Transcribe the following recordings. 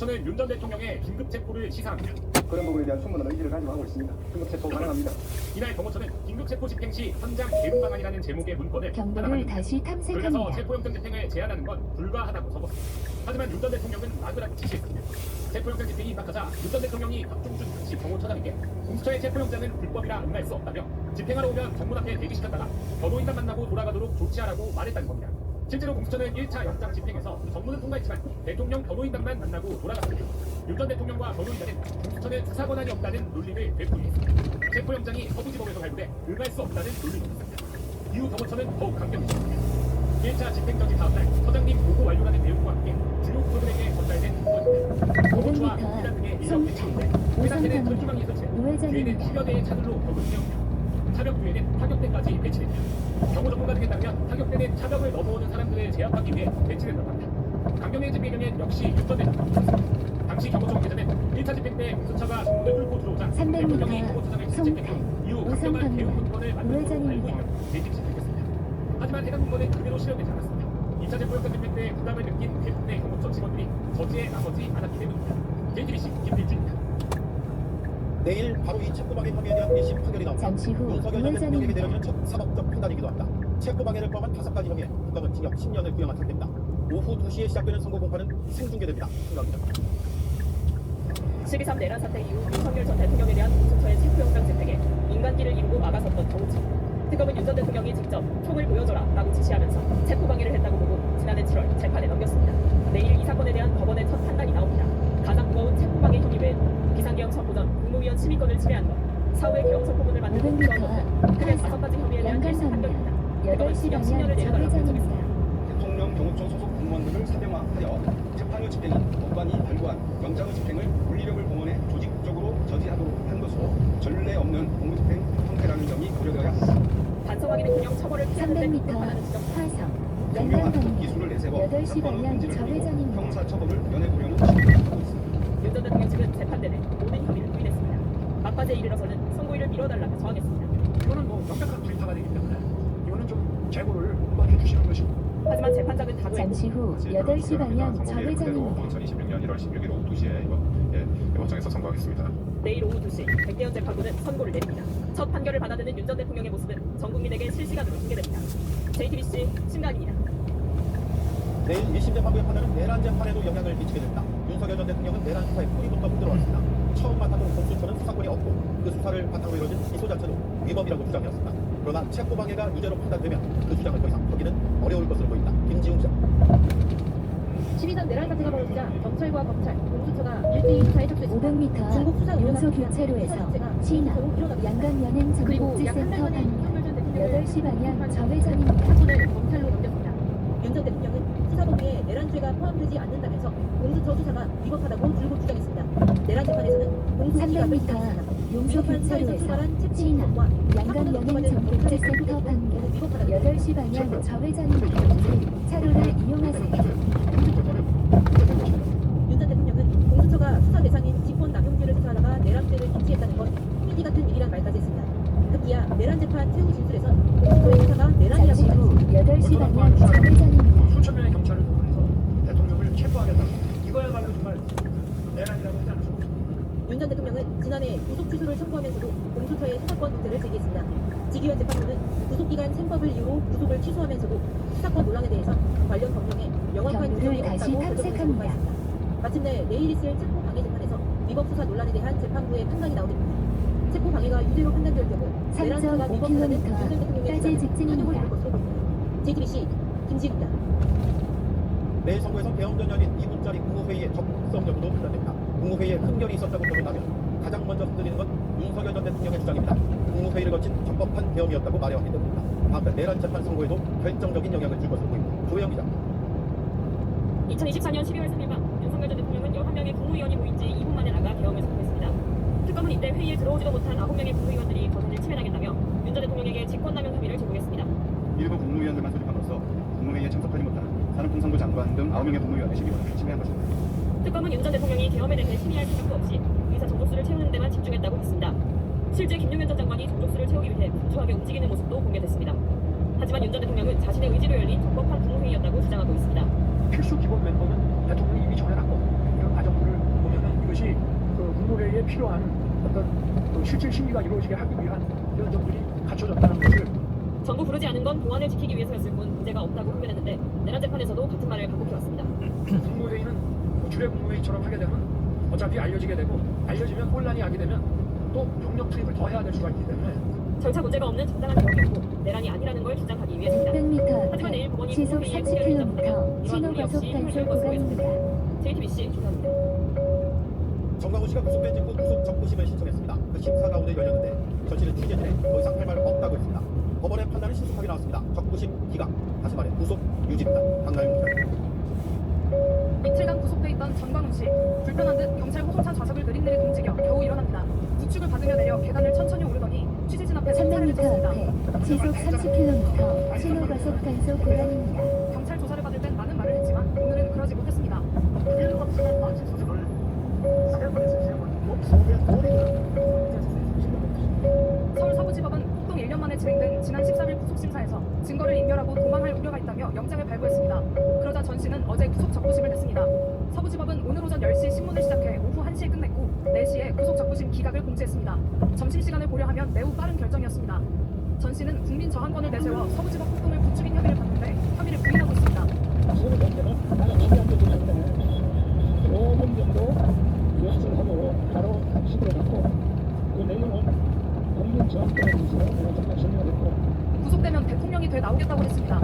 공수처는 윤 전 대통령의 긴급 체포를 시사합니다. 그런 부분에 대한 충분한 의지를 가지고 하고 있습니다. 긴급 체포 가능합니다. 이날 경호처는 긴급 체포 집행 시 현장 대응 방안이라는 제목의 문건을 경로를 다시 그래서 탐색합니다. 체포영장 집행을 제한하는 건 불가하다고 적었습니다. 하지만 윤 전 대통령은 막으라고 지시했습니다. 체포영장 집행이 임박하자 윤 전 대통령이 박종준 당시 경호처장에게 공수처의 체포영장은 불법이라 응할 수 없다며 집행하러 오면 정문 앞에 대기시켰다가 변호인단 만나고 돌아가도록 조치하라고 말했다는 겁니다. 실제로 공수처는 1차 영장 집행에서 정문은 통과했지만 대통령 변호인단만 만나고 돌아갔습니다. 윤 전 대통령과 변호인단은 공수처는 수사 권한이 없다는 논리를 되풀이했습니다. 체포영장이 서부지법에서 발부돼 응할 수 없다는 논리를 있습니다. 이후 경호처는 더욱 강경해졌습니다. 1차 집행 정지 다음날 서장님 보고 완료라는 내용과 함께 주요 부서들에게 전달된 문건입니다. 경호처와 민주당 등의 인력 배치인데 회사체는 철조망이 설치돼 뒤에는 10여 대의 차들로 벽을 세웁니다. 차벽 뒤에는 타격대까지 배치됩니다. 경호 전문가 등에 따르면 타격대는 차벽을 넘어오는 사람들을 제압하기 위해 배치된다고 합니다. 강경의 집행에는 역시 윤 전 대통령이었습니다. 당시 경호처 관계자는 1차 집행 때 공수처가 정문을 뚫고 들어오자 300m 대통령이 경호처장을 실직했고 이후 강경한 대응 문건을 만들고 알고 우회전입니다. 있는 대집시켰습니다. 하지만 해당 문건은 그대로 실현되지 않았습니다. 2차 체포영장 집행 때 부담을 느낀 대부분의 경호처 직원들이 저지에 나서지 않았기 때문입니다. JTBC 김필주입니다. 내일 바로 이 체포방해 혐의에 대한 1심 판결이 나옵니다. 잠시 후 윤석열 전 대통령에게 우회전입니다. 내려지는 첫 사법적 판단이기도 합니다. 체포방해를 포함한 5가지 혐의에 국가는 징역 10년을 구형한 상태입니다. 오후 2시에 시작되는 선고 공판은 생중계됩니다. 신고합니다. 12.3 내란 사태 이후 윤석열 전 대통령에 대한 공수처의 체포영장 집행에 인간기를 이루고 막아섰던 경호처. 특검은 윤 전 대통령이 직접 총을 보여줘라 라고 지시하면서 체포방해를 했다고 보고 지난해 7월 재판에 넘겼습니다. 내일 이 사건에 대한 법원의 첫 판단이 나옵니다. 가장 무거운 체포방해 혐의 외에는 비상계엄 선포 전 국무위원 심의권을 침해한 것, 사후에 계엄 선포문을 만들고 부정한 것, 크게 5가지 혐의에 대한 1심 판결입니다. 특검은 8시 징역 방향 10년을 내려달라고 좌회전입니다. 결정했습니다. 대통령 경호처 소속 공무원들을 사병화하여 재판의 집행인 법관이 발부한 영장의 집행을 물리력을 동원해 조직적으로 저지하도록 한 것으로 전례 없는 공무집행 형태라는 점이 고려되어야 합니다. 반성하기는 그냥 처벌을 피하는 데 300m 급급하다는 지적. 화성 경유와 양강 특 기술을 내세워 8시 사건의 방향 본질을 그리고 좌회전입니다. 형사처벌을 면해보려는 시도를 하고 있습니다. 윤 전 대통령 측은 재판 내내 모든 혐의를 부인했습니다. 막바지에 이르러서는 선고일을 미뤄달라고 저항했습니다. 이거는 명백한 불타가 되기 때문에 이거는 좀 재고를 공부해 주시는 것이 하지만 재판장은 다도 잠시 후 8시 방향 좌회전입니다. 2026년 1월 16일 오후 2시에 영장에서 선고하겠습니다. 내일 오후 2시 백대현 재판부는 선고를 내립니다. 첫 판결을 받아드는 윤 전 대통령의 모습은 전 국민에게 실시간으로 공개됩니다. JTBC 신강입니다. 내일 1심 재판부의 판단은 내란 재판에도 영향을 미치게 됩니다. 윤석열 전 대통령은 내란 수사에 뿌리부터 들어왔습니다. 처음 맡아본 공수처는 수사권이 없고 그 수사를 바탕으로 이뤄진 기소 자체도 위법이라고 주장했습니다. 그러나 체포방해가 유죄로 판단되면 그 주장을 더 이상 펴기는 어려울 것으로 보입니다. 김지웅 기자. 12.3 내란 사태가 벌어지자 경찰과 검찰, 공수처가 1대1 수사에 착수했습니다. 500m 중국 수사 용서 의혹과 교차로에서 수사 진압 자체가 일어납니다. 양강연행 그리고 약 한 달 정보복지센터 만에 방면 윤석열 전 대통령을 8시 방향 사건을 좌회전입니다. 검찰로 넘겼습니다. 윤 전 대통령은 수사범위에 내란죄가 포함되지 않는다면서 공수처 수사가 위법하다고 줄곧 주장했습니다. 내란 재판에서는 공수기각을 300m 지시했습니다. 용서 교차로에서 진압 양강연행 정보복지센터 방면 8시 방향 좌회전입니다. 차로를 이용하세요. 윤 전 대통령은 공수처가 수사 대상인 직권남용죄를 수사하다가 내란죄를 김치했다는 건 코미디 같은 일이란 말까지 했습니다. 급기야 내란 재판 최후 진술에선 공수처의 수사가 내란이라고 잠시 후 말했습니다. 8시 방향 좌회전입니다. 수천 명의 경찰을 동원해서 대통령을 체포하겠다. 이거야말로 정말 내란이라고 하지 않을 수 없습니다. 윤 전 대통령은 지난해 구속 취소를 청구하면서도 공수처의 수사권 문제를 제기했습니다. 지기현 재판부는 구속기간 생법을 이유로 구속을 취소하면서도 수사권 논란에 대해서 관련 법령에 명확한 규정이 경로를 다시 없다고 탐색합니다. 결정했습니다. 마침내 내일 있을 체포 방해 재판에서 위법 수사 논란에 대한 재판부의 판단이 나오됩니다. 체포 방해가 유죄로 판단될 경우 내란 수사가 위법하다는 윤 전 대통령의 까지 주장은 직진입니다. 타격을 줄 것으로 보입니다. JTBC 김지입니다. 내일 선거에서 개헌전 열린 2분짜리 국무회의의 적극성 여부도 판단됩니다. 국무회의에 흠결이 있었다고 보도된다면 가장 먼저 흔들리는 건 윤석열 전 대통령의 주장입니다. 국무회의를 거친 적법한 개헌이었다고 말해왔기 때문입니다. 다음 내란 재판 선고에도 결정적인 영향을 줄 것으로 보입니다. 조혜영 기자. 2024년 12월 3일 밤 윤석열 전 대통령은 11명의 국무위원이 모인 지 2분 만에 나가 계엄에 선포했습니다. 특검은 이때 회의에 들어오지도 못한 9명의 국무위원들이 거선을 침해당했다며 윤 전 대통령에게 직권남용 혐의를 제공했습니다. 일부 국무위원들만 소집함으로써 국무회의에 참석하지 못한 산업통상부 장관 등 9명의 국무위원의 실기권을 침해한 것입니다. 특검은 윤 전 대통령이 계엄에 대해 심의할 생각도 없이 의사 정족수를 채우는 데만 집중했다고 했습니다. 실제 김용현 전 장관이 정족수를 채우기 위해 분주하게 움직이는 모습도 공개됐습니다. 하지만 윤 전 대통령은 자신의 의지로 열린 적법한 국무회의였다고 주장하고 있습니다. 필수 기본 멤버는 대통령이 이미 정해놨고 그 과정들을 그에 필요한 어떤 그 실질 심리가 이루어지게 하기 위한 이런 점들이 갖춰졌다는 것을 정부 부르지 않은 건 공안을 지키기 위해서였을 뿐 문제가 없다고 흡변했는데 내란 재판에서도 같은 말을 반복해왔습니다. 국무회의는 주례 국무회의처럼 하게 되면 어차피 알려지게 되고 알려지면 혼란이 하게 되면 또 병력 투입을 더 해야 될 수가 있기 때문에 절차 문제가 없는 정당한 개혁이었고 내란이 아니라는 걸 주장하기 위해서입니다. 600m 하지만 내일 앞에 법원이 시속 국무회의에 필요를 인정한다면 4km 이러한 신호 논의 과속 없이 단속 표결될 것으로 보였습니다. 구간입니다. JTBC 조사입니다. 정광훈 씨가 구속된 직후 구속 적부심을 신청했습니다. 그 심사 가운데 열렸는데 전 씨는 취재진에 더 이상 할 말 없다고 했습니다. 법원의 판단은 신속하게 나왔습니다. 적부심 기각, 다시 말해 구속 유지입니다. 강나영 기자. 이틀간 구속돼 있던 전광훈 씨, 불편한 듯 경찰 호송차 좌석을 느릿느릿 움직여 겨우 일어납니다. 부축을 받으며 내려 계단을 천천히 오르더니 취재진 앞에 성찰을 300m 줬습니다. 앞에 시속 30km 신호 과속 단속 구간입니다. 경찰 조사를 받을 땐 많은 말을 했지만 오늘은 그러지 못했습니다. 서울 서부지법은 폭동 1년 만에 진행된 지난 13일 구속심사에서 증거를 인멸하고 도망할 우려가 있다며 영장을 발부했습니다. 그러자 전 씨는 어제 구속 적부심을 냈습니다. 서부지법은 오늘 오전 10시 신문을 시작해 오후 1시에 끝냈고 4시에 구속 적부심 기각을 공지했습니다. 점심시간을 고려하면 매우 빠른 결정이었습니다. 전 씨는 국민 저항권을 내세워 서부지법 폭동을 부추긴 혐의를 받는데 혐의를 부인하고 있습니다. 지금 현재는 나는 얘기한테 보냈는데 5분 정도 연습을 하고 바로 답식을 갖고 그 내용은 국민 저항권에 대해서 내가 잠깐 설명했고 구속되면 대통령이 돼 나오겠다고 했습니다.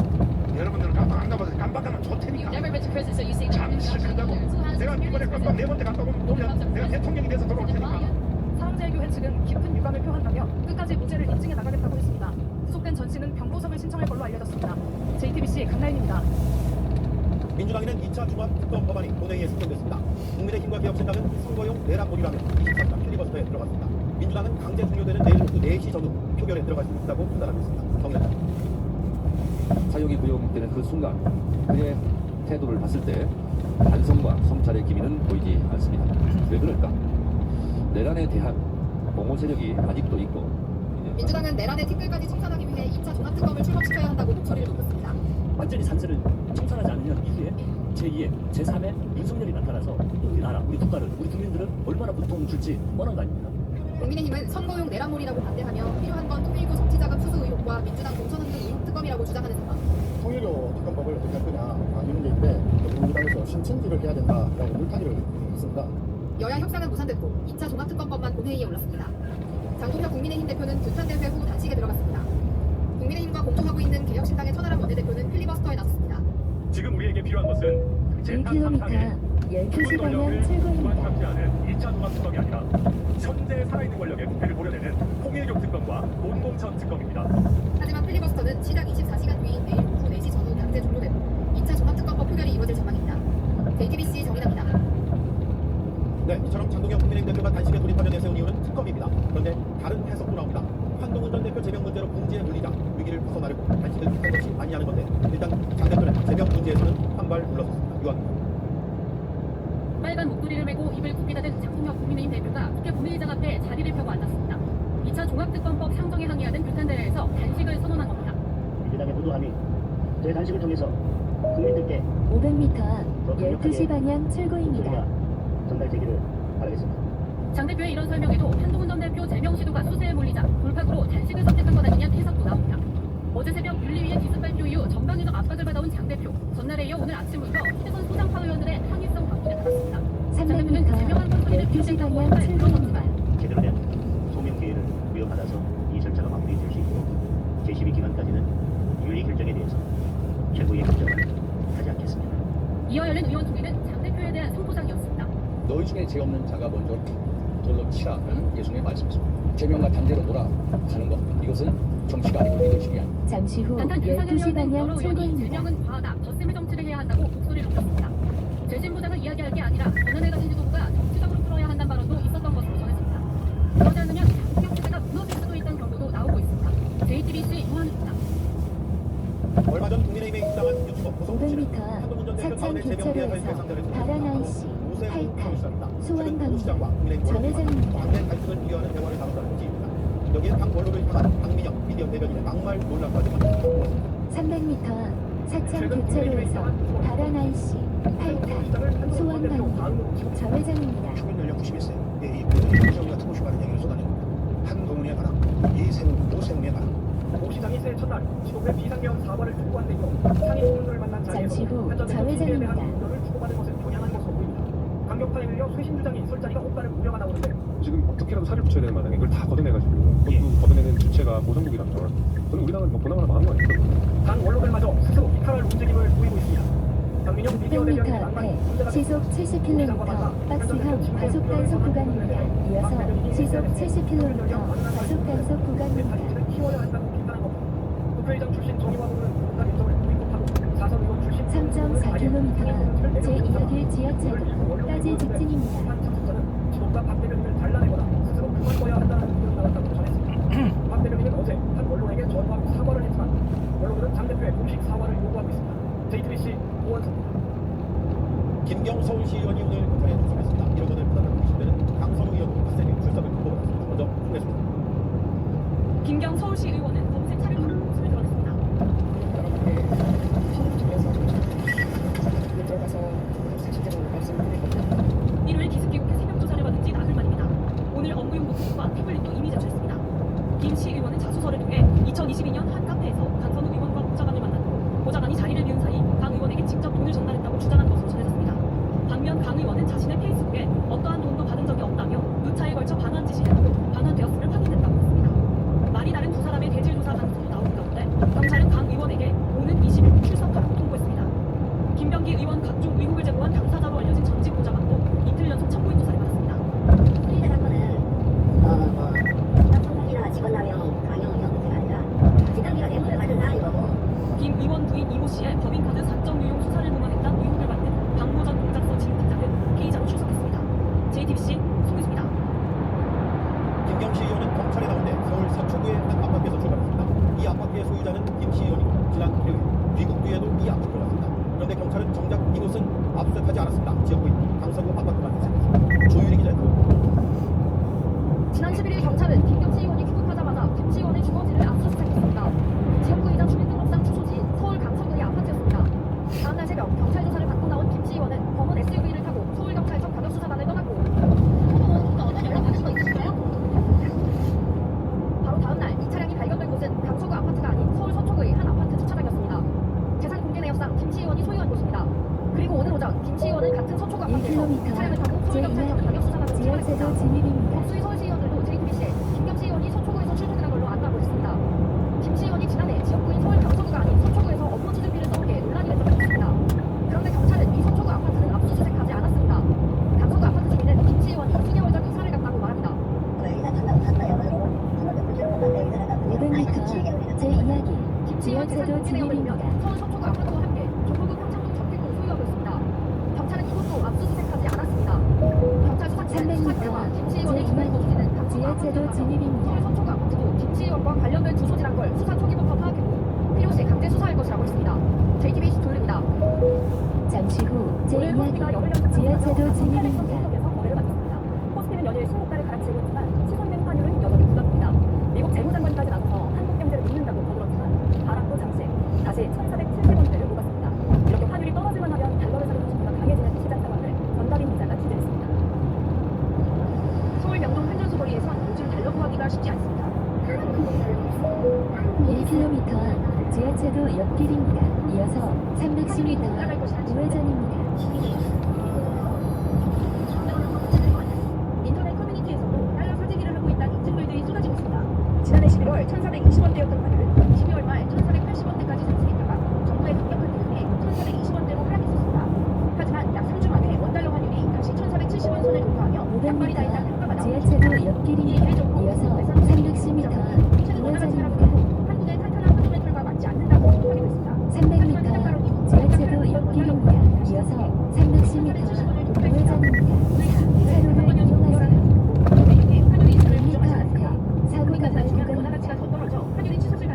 여러분들은 깜빡 안 가봐서 깜빡하면 좋다니까. 잠시 간다고. 내가 이번에 깜빡 4번째 깜빡 오면 내가 대통령이 돼서 돌아올 테니까. 사랑제일교회 측은 깊은 유감을 표한다며 끝까지 무죄를 입증해 나가겠다고 했습니다. 구속된 전 씨는 병보석을 신청할 걸로 알려졌습니다. JTBC 강나인입니다. 민주당에는 2차 종합특검 법안이 본회의에 승인됐습니다. 국민의힘과 개혁신당은 선거용 내란몰이라며 24시간 필리버스터에 들어갔습니다. 민주당은 강제 종료되는 내일 오후 4시 전후 표결에 들어갈 수 있다고 판단하고 있습니다. 정례입니다. 사형이 구형되는 그 순간 그의 태도를 봤을 때 반성과 성찰의 기미는 보이지 않습니다. 왜 그럴까? 내란에 대한 공호 세력이 아직도 있고 민주당은 내란의 티끌까지 청산하기 위해 2차 종합특검을 출범시켜야 한다고 목소리를 높였습니다. 완전히 산세를 청산하지 않으면 이후에 제2의 제3의 윤석열이 나타나서 우리 나라, 우리 국가를, 우리 국민들을 얼마나 고통 줄지 뻔한 거 아닙니까? 국민의힘은 선거용 내란몰이라고 반대하며 필요한 건 통일부 정치자금 수수 의혹과 민주당 공천운동 의혹 특검이라고 주장하는 상황. 통일교 특검법을 어떻게 할 거냐 이 문제인데 민주당에서 신청지를 해야 된다라고 물타기를 했습니다. 여야 협상은 무산됐고 2차 종합특검법만 본회의에 올랐습니다. 장동혁 국민의힘 대표는 규탄대회 후 단식에 들어갔습니다. 국민의힘과 공조하고 있는 개혁신당의 천하람 원내대표는 필리버스터에 나섰습니다. 지금 우리에게 필요한 것은 재판 1km 12시 방향 출구입니다. 참지 않은 2차 종합특검이 아니라 현재 살아있는 권력의 부패를 고려내는 통일교 특검과 공공천 특검입니다. 하지만 필리버스터는 시작 24시간 뒤인 내일 오후 4시 전후 강제 종료되고 2차 종합특검법 표결이 이루어질 전망입니다. JTBC 정인합니다. 네, 이처럼 장동혁 국민의힘 대표가 단식에 돌입하려 내세운 이유는 특검입니다. 그런데 다른 해석도 나옵니다. 한동훈 전 대표 제명 문제로 궁지에 물리자 위기를 벗어나려고 단식을 한 것이 아니냐는 건데 일단 장 대표는 제명 문제에서는 한 발 물러섰습니다. 유한 빨간 목도리를 메고 입을 굽히다 든 장동혁 국민의힘 대표가 국회 본회의장 앞에 자리를 펴고 앉았습니다. 2차 종합특검법 상정에 항의하는 규탄대회에서 단식을 선언한 겁니다. 민주당의 부도함이 저희 단식을 통해서 국민들께 500m 앞 12시 방향 출구입니다. 전달되기를 바라겠습니다. 장 대표의 이런 설명에도 한동훈 전 대표 제명 시도가 수세에 몰리자 돌파구로 단식을 선택한 것 아니냐는 해석도 나옵니다. 어제 새벽 윤리위의 기습 발표 이후 전방위적 압박을 받아온 장 대표. 전날에 이어 오늘 아침부터 휴대선 소장파 의원들의 항의성 방문에 나섰습니다. 장 대표는 300m 제명한 건소리를 12시 피우겠다고 방향 한발 출구입니다. 물러섰지만 제대로 된 소명 기회를 부여받아서 이 절차가 마무리될 수 있도록 제12 기간까지는 윤리 결정에 대해서 최고의 결정을 하지 않겠습니다. 이어 열린 의원 총회는 장 대표에 대한 승포장이었습니다. 너희 중에 죄 없는 자가 먼저 돌로 치라는 예수님의 말씀이십니다. 제명과 단죄로 돌아가는 것, 이것은 정치가 아니고 리더십이야. 잠시 후 단탄 12시 방향 여러 의원이 출구입니다. 제명은 과하다, 덧셈을 정치를 해야 한다고 목소리를 높였습니다. 재심 보장을 이야기할 게 아니라 전현혜 같은 지도부가 정치적으로 풀어야 한다는 발언도 있었던 것으로 전해집니다. 그러지 않으면 장동혁 체제가 무너질 수도 있다는 경고도 나오고 있습니다. JTBC 유한입니다. 얼마 전 국민의힘에 입당한 유튜버 고성훈 씨는 500m 한동훈 전 대표 사창 다음에 제명돼야 할 교차로에서 대상자를 바라나이 씨, 우세 탈탈, 시작합니다. 소환 최근 오 시장과 국민의힘 전 원로가 회장입니다. 당내 갈등을 비교하는 대화를 나눴다는 소식입니다. 여기에 당 원로를 향한 박민영 미디어 대변인의 막말 논란까지 번졌습니다. 300m 앞 사창 교차로에서 바라나이 씨, 탈탈, 소환 방문 전 회장입니다. 평균 연령 91세, 이 상경 사과를 촉구한 뒤로 상임 고문들을 만난 자리에서 잠시 후 한전대 좌회전입니다. 총리에 대한 우려를 주고받은 것을 겨냥한 것으로 보입니다. 강력파에 밀려 쇄신 주장이 설 자리가 없다는 우려가 나오는데 지금 어떻게라도 살을 붙여야 되는 마당에 이걸 다 걷어내가지고 그것도 걷어내는 주체가 보성국이라면 저는 우리 당은 뭐 보나마나 망한 거 아닙니까? 당 원로들마저 스스로 이탈할 움직임을 보이고 있습니다. 강민영 미디어 대변인의 600m 낭만이 앞에 문제가 시속 70km 박스형 과속단속 구간입니다. 이어서 시속 70km 과속단속 구간입니다. 단지를 키워야 한다고 비판한 겁니다. 국회의장 출신 정의와 부는 공단 일정을 보이콧하고 4선 의원 출신 3.4km 제2길 지하철까지 직진입니다. 한 참석자는 지도과 박 대변인을 잘라내거나 스스로 그만둬야 한다는 의견이 나왔다고 전했습니다. 박 대변인은 어제 한 언론에게 전화하고 사과를 했지만 언론들은 당대표의 공식 사과를 요구하고 있습니다. JTBC 오원석입니다. 김경 서울시의원이 오늘 검찰에 출석했습니다. 1억 원을 부담하고 계신데는 강성우 의원도 팟세미 출석을 통보받았습니다. 먼저 홍래수입니다. 김경 서울시 의원은 검색 차를 받은 모습을 드러냈습니다. 일요일 기습귀국회 새벽 조사를 받은 지 나흘 만입니다. 오늘 업무용 노트북과 태블릿도 이미 제출했습니다. 김 시 의원은 자수서를 통해 2022년 한 카페에서 강선우 의원과 보좌관을 만났고 보좌관이 자리를 비운 사이 강 의원에게 직접 돈을 전달했다고 주장한 것으로 전해졌습니다. 반면 강 의원은 자신의 페이스북에 어떠한 돈도 받은 적이 없다며 누차에 걸쳐 반환 지시했고 반환되었음을 확인했다고 했습니다. 말이 다른 두 사람의 대질 조사 가능성이 나오는 가운데 경찰은 강 의원에게 오는 20일 출석하라고 통보했습니다. 김병기 의원 각종 의혹을 제보한 당사자로 알려진 전직 보좌관도 이틀 연속 참고인 조사를 받았습니다. 우리들 사건은 성공이나 직원남용, 강용 이런 문제가 아니라 김병기가 뇌물을 받은 사람인 거고. 김 의원 부인 이모 씨의 법인카드 사적 유용 수사를 무마했다는 의혹을 받는 방모전 공작서 진행자 등 피의자로 출석했습니다. JTBC 송혜수입니다. 김경시 의원은 검찰에 나온 뒤 서울 서초구의 한 아파트에서 출발했습니다. 이 아파트의 소유자는 김시 의원이고 지난 일요일 귀국 뒤에도 이 아파트로 갔습니다. 그런데 경찰은 정작 이곳은 압수수색하지 않았습니다. 지역구인 강서구 아파트만 수색했습니다. 조유리 기자입니다. 지난 11일 경찰은 김경시 의원이 귀국하자마자 김시 의원의 주거지를 압수수색했습니다. 지역구이자 주민등록상 주소지인 서울 강서구의 아파트였습니다. 다음날 새벽 경찰 조사를 받고 나온 김시 의원은 검은 SUV를 타고 서울경찰청 과격수사단을 떠났고 어떤 연락 받은 거 있으신가요? 바로 다음날 이 차량이 발견된 곳은 강서구 아파트가 아닌 서울 서초구의 한 아파트 주차장이었습니다. 재산 공개 내역상 김시 의원이 소유한 곳입니다. 그리고 오늘 오전 김시 의원은 같은 서초구 아파트에서 이 차량을 타고 서울경찰청 과격수사단을 출발했습니다. 지하철도 진입입니다. 수의 서울시 의원들도 JTBC에 김경시 의원이 서초구에서 출퇴근한 걸로 안다고 했습니다. 김시 의원이 지난해 지역구인 서울 강서구가 아닌 서초구에서 업무 추진비를 써온 게 논란이 됐던 적이 있습니다. 그런데 경찰은 이 서초구 아파트는 압수수색하지 않았습니다. 강서구 아파트 주민은 김시 의원이 수개월 전 이사를 갔다고 말합니다. 500m 제 이야기 김시 의원 재산 지하철도 공개 내역을 보면 진입입니다. 서울 서초구 아파트와 함께 조포구 평창동 저택을 소유하고 있습니다. 경찰은 이곳도 압수수색하지 않았습니다. 경찰 수사팀은 수사 결과 300m 김시 제 의원의 주거 이야기 거주지는 강서구 지하철도 아파트라서 진입입니다. 서울 서초구 아파트도 김시 의원과 관련된 주소지란 걸 수사 초기부터 파악했고 필요시 강제 수사할 것이라고 했습니다. JTBC 조율입니다. 잠시 후 제 오늘 이야기 포스트가 열흘 연속 지하철도 진입입니다. 진입입니다. 거래를 받았습니다. 포스트는 연일 20달을 가락지고 있지만 시선된 환율은 여전히 부담입니다. 미국 재무장관까지 나서서 한국 경제를 믿는다고 거들었지만 바람도 잠시 다시 1,470원대를 뽑았습니다. 이렇게 환율이 떨어질만 하면 달러를 사는 수요가 강해지는 시장 상황을 전다빈 기자가 취재했습니다. 서울 명동 환전소 거리에선 요즘 달러 구하기가 쉽지 않습니다. 1km 앞 지하철도 옆길입니다. 이어서 310m 우회전입니다. 인터넷 커뮤니티에서도 달러 사재기를 하고 있다는 인증글들이 쏟아지고 있습니다. 지난해 11월 1,420원대였던 환율은 12월 말 1,480원대까지 상승했다가 정부의 강력한 대응에 1,420원대로 하락했었습니다. 하지만 약 3주 만에 원달러 환율이 다시 1,470원 선을 돌파하며 약발이 다 있다는 평가가 나오고 지하철도 옆길입니다. 이어서 310m 앞 우회전입니다. 한국의 탄탄한 환율과 맞지 않는다고 지적하기도 했습니다. 300m 앞 지하철도 옆길입니다. 이어서 310m 앞 우회전입니다. 차로를 이용하세요. 1m 앞에 사고가 난 구간입니다.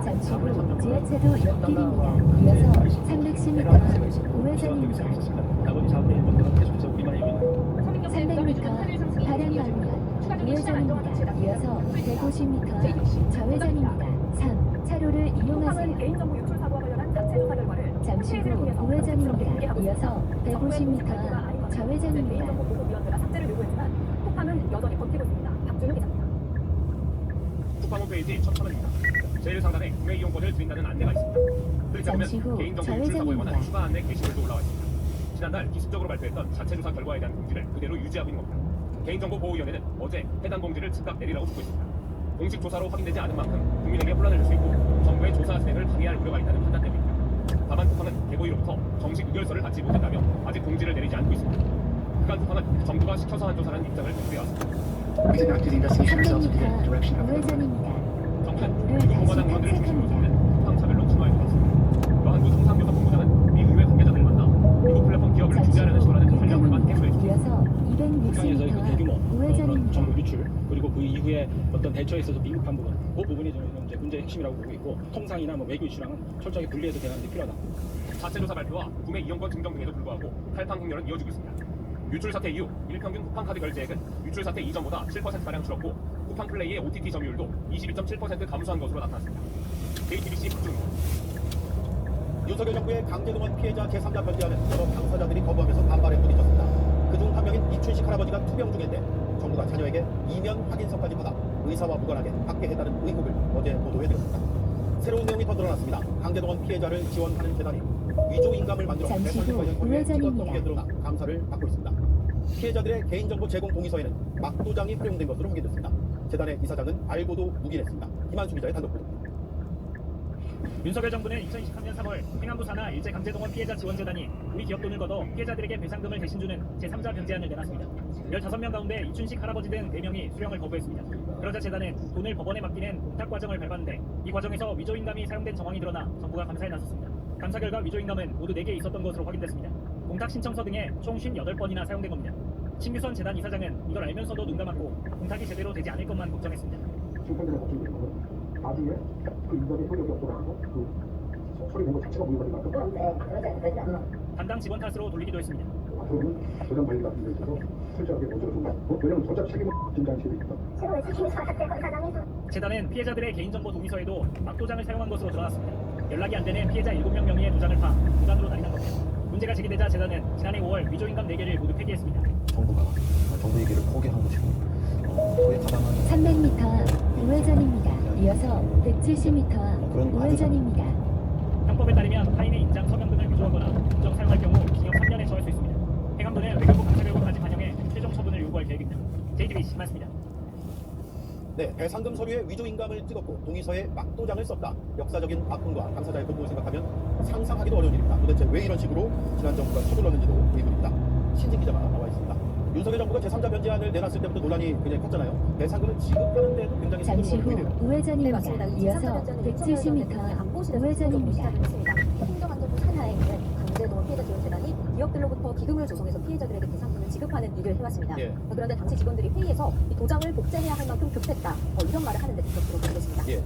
잠시 후 지하철도 옆길입니다. 이어서 310m 앞 우회전입니다. 나머지 사업들 일본들은 계속해서 우리만 얘기는 300m 앞 다른 방면 우회전입니다. 이어서 150m 앞 좌회전입니다. 3. 차로를 이용하세요. 개인정보 유출 사고와 관련한 자체 조사 결과를 잠시 후 우회전입니다. 이어서 150m 앞 좌회전입니다. 개인정보 보호위원회가 삭제를 요구했지만 폭파는 여전히 버티고 있습니다. 박준우 기자입니다. 국방 홈페이지 첫 화면입니다. 제일 상단에 구매 이용권을 드린다는 안내가 있습니다. 클릭해 잠시 후 보면 개인정보 유출 사고에 관한 좌회전입니다. 추가 안내 게시물도 올라와 있습니다. 지난달 기습적으로 발표했던 자체 조사 결과에 대한 공지를 그대로 유지하고 있는 겁니다. 개인정보보호위원회는 어제 해당 공지를 즉각 내리라고 듣고 있습니다. 공식 조사로 확인되지 않은 만큼 국민에게 혼란을 줄 수 있고 정부의 조사 진행을 방해할 우려가 있다는 판단 때문입니다. 다만 쿠팡은 개보위로부터 정식 의결서를 받지 못했다며 아직 공지를 내리지 않고 있습니다. 그간 쿠팡은 정부가 시켜서 한 조사라는 입장을 공개해왔습니다. 300m 우회전입니다. 정부는 미국 공화당 의원들을 중심으로 세우는 쿠팡 차별로 진화해 왔습니다. 또한 통상교섭본부장은 미 의회 관계자들을 만나 미국 플랫폼 기업을 잠시 규제하려는 후 시도라는 관련물만 해소해 이어서 북한에서의 그 260m 대규모 그런 우회전입니다. 정보 유출 그리고 그 이후에 어떤 대처에 있어서 미흡한 부분 그 부분이 저는 이제 문제의 핵심이라고 보고 있고 통상이나 뭐 외교 이슈랑은 철저하게 분리해서 대응하는 게 필요하다. 자체 조사 발표와 구매 이용권 증정 등에도 불구하고 탈팡 행렬은 이어지고 있습니다. 유출 사태 이후 일평균 쿠팡 카드 결제액은 유출 사태 이전보다 7%가량 줄었고 쿠팡 플레이의 OTT 점유율도 22.7% 감소한 것으로 나타났습니다. JTBC 박준입니다. 윤석열 정부의 강제동원 피해자 제3자 변제안은 여러 당사자들이 거부하면서 반발에 부딪혔습니다. 그중 한 명인 이춘식 할아버지가 투병 중인데 정부가 자녀에게 이면 확인서까지 받아 의사와 무관하게 받게 했다는 의혹을 어제 보도해드렸습니다. 새로운 내용이 더 드러났습니다. 강제동원 피해자를 지원하는 재단이 위조 인감을 만들어 잠시 후 배상금 관련 서류에 우회전입니다. 찍었던 게 드러나 감사를 받고 있습니다. 피해자들의 개인정보 제공 동의서에는 막도장이 활용된 것으로 확인됐습니다. 재단의 이사장은 알고도 묵인했습니다. 김한수 기자의 단독 보도. 윤석열 정부는 2023년 3월 행안부 산하 일제 강제동원 피해자 지원재단이 우리 기업 돈을 걷어 피해자들에게 배상금을 대신 주는 제3자 변제안을 내놨습니다. 15명 가운데 이춘식 할아버지 등 4명이 수령을 거부했습니다. 그러자 재단은 돈을 법원에 맡기는 공탁 과정을 밟았는데 이 과정에서 위조인감이 사용된 정황이 드러나 정부가 감사에 나섰습니다. 감사 결과 위조인감은 모두 4개 있었던 것으로 확인됐습니다. 공탁 신청서 등에 총 58번이나 사용된 겁니다. 신규선 재단 이사장은 이걸 알면서도 눈 감았고 공탁이 제대로 되지 않을 것만 걱정했습니다. 실패들의 걱정되는 거는 나중에 그 인간의 효력이 없어가지고 그 소리 낸 것 자체가 무효가 만큼 담당 직원 탓으로 돌리기도 했습니다. 앞으로는 저장 관리 같은 데 있어서 철저하게 모셔서 왜냐면 저자 책임을 진단시에 있다. 재단은 피해자들의 개인정보 동의서에도 막도장을 사용한 것으로 드러났습니다. 연락이 안 되는 피해자 7명 명의의 도장을 파 도장으로 날인한 겁니다. 문제가 제기되자 재단은 지난해 5월 위조인감 4개를 모두 폐기했습니다. 정부가 정부의 길을 포기한 것이고 소위 가담한 300m 우회전입니다. 이어서 170m 우회전입니다. 형법에 따르면 타인의 인장 서명 등을 위조하거나 부정 사용할 경우 징역 3년에 처할 수 있습니다. 행안부는 외교부 감사 결과까지 반영해 최종 처분을 요구할 계획입니다. JTBC 김한수입니다. 네, 배상금 서류에 위조 인감을 찍었고 동의서에 막도장을 썼다. 역사적인 아픔과 당사자의 고통을 생각하면 상상하기도 어려운 일입니다. 도대체 왜 이런 식으로 지난 정부가 서둘렀는지도 의문입니다. 신진 기자가 나와 있습니다. 윤석열 정부가 제3자 변제안을 내놨을 때부터 논란이 굉장히 컸잖아요. 배상금을 지급하는데도 굉장히 잠시 후 보이네요. 우회전입니다. 이어서 170m 우회전입니다. 행정안전부 산하에 있는 강제동원 피해자 지원재단이 기업들로부터 기금을 조성해서 피해자들에게 배상금을 지급하는 일을 해왔습니다. 예. 그런데 당시 직원들이 회의에서 이 도장을 복제해야 할 만큼 급했다. 이런 말을 하는데 직접적으로 보겠습니다. 예.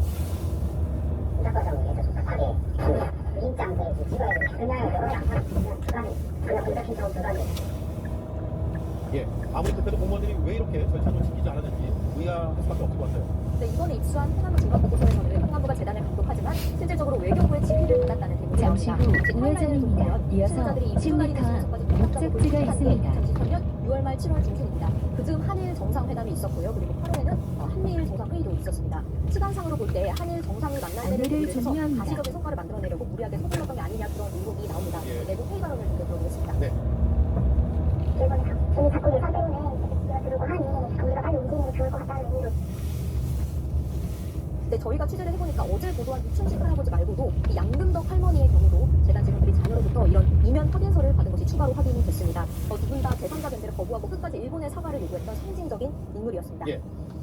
예, 아무리 급해도 공무원들이 왜 이렇게 절차를 지키지 않았는지 의아할 수밖에 없을 것 같아요. 네, 이번에 입수한 행안부 중간보고서에서는 행안부가 재단을 감독하지만 실질적으로 외교부의 지휘를 받았다는 대목이 잠시 후 우회전입니다. 이어서 10m 목적지가 있습니다. 2013년 6월 말 7월 중순입니다. 그즈음 한일 정상회담이 있었고요. 그리고 8월에는 한미일 정상회의도 있었습니다. 시간상으로 볼 때 한일 정상을 만날 때를 안내를 계기로 해서 종료합니다. 가시적인 성과를 만들어내려고 무리하게 서둘렀던 게 아니냐 그런 의혹이 나옵니다. 예. 내부 회의 발언을 듣게 들어보겠습니다. 네. 네, 저희가 취재를 해보니까 어제 보도한 이춘식 할아버지 말고도 이 양금덕 할머니의 경우도 재단 직원들이 자녀로부터 이런 이면 확인서를 받은 것이 추가로 확인이 됐습니다. 두 분 다 제3자 변제를 거부하고 끝까지 일본의 사과를 요구했던 상징적인 인물이었습니다. 예.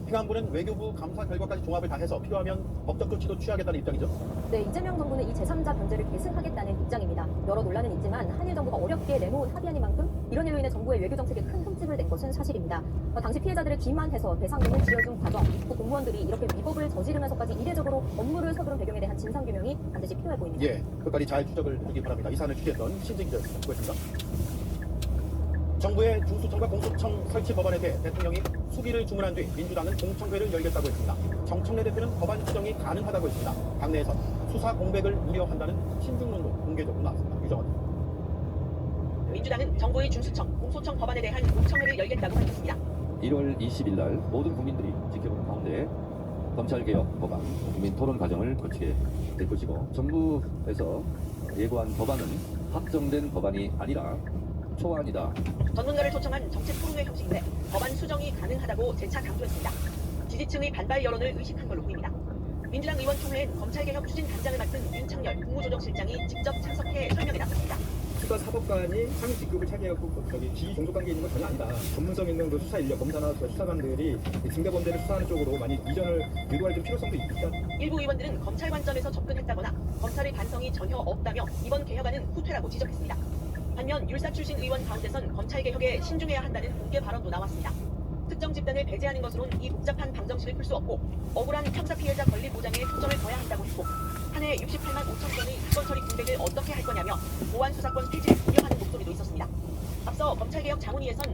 행안부는 외교부 감사 결과까지 종합을 다 해서 필요하면 법적 조치도 취하겠다는 입장이죠. 네, 이재명 정부는 이 제3자 변제를 계승하겠다는 입장입니다. 여러 논란은 있지만 한일 정부가 어렵게 내놓은 합의안이만큼 이런 일로 인해 정부의 외교 정책에 큰 흠집을 낸 것은 사실입니다. 당시 피해자들을 기만해서 배상금을 지어준 과정, 또 공무원들이 이렇게 위법을 저지르면서까지 이례적으로 업무를 서두른 배경에 대한 진상규명이 반드시 필요해 보입니다. 예, 끝까지 잘 추적을 해주기 바랍니다. 이 사안을 취재했던 신진 기자였습니다. 수고했습니다. 정부의 중수청과 공수청 설치 법안에 대해 대통령이 수기를 주문한 뒤 민주당은 공청회를 열겠다고 했습니다. 정청래 대표는 법안 수정이 가능하다고 했습니다. 당내에선 수사 공백을 우려한다는 신중론도 공개적으로 나왔습니다. 유정원. 민주당은 정부의 중수청, 공소청 법안에 대한 공청회를 열겠다고 밝혔습니다. 1월 20일 날 모든 국민들이 지켜보는 가운데 검찰개혁 법안 국민 토론 과정을 거치게 될 것이고 정부에서 예고한 법안은 확정된 법안이 아니라 초안이다. 전문가를 초청한 정책 토론회 형식인데 법안 수정이 가능하다고 재차 강조했습니다. 지지층의 반발 여론을 의식한 걸로 보입니다. 민주당 의원 총회엔 검찰개혁 추진 단장을 맡은 윤창열 국무조정실장이 직접 참석해 설명에 나섰습니다. 수사 사법관이 상위 직급을 차지하고 지휘 종속 관계 있는 건 전혀 아니다. 전문성 있는 그 수사 인력, 검사나 수사관들이 중대 범죄를 수사하는 쪽으로 많이 이전을 유도할 좀 필요성도 있다. 일부 의원들은 검찰 관점에서 접근했다거나 검찰의 반성이 전혀 없다며 이번 개혁안은 후퇴라고 지적했습니다. 반면 율사 출신 의원 가운데선 검찰개혁에 신중해야 한다는 공개 발언도 나왔습니다. 특정 집단을 배제하는 것으로는 이 복잡한 방정식을 풀 수 없고 억울한 형사 피해자 권리 보장에 초점을 둬야 한다고 했고 한 해 68만 5천 건의 사건 처리 공백을 어떻게 할 거냐며 보안 수사권 폐지를 우려하는 목소리도 있었습니다. 앞서 검찰개혁 자문위에선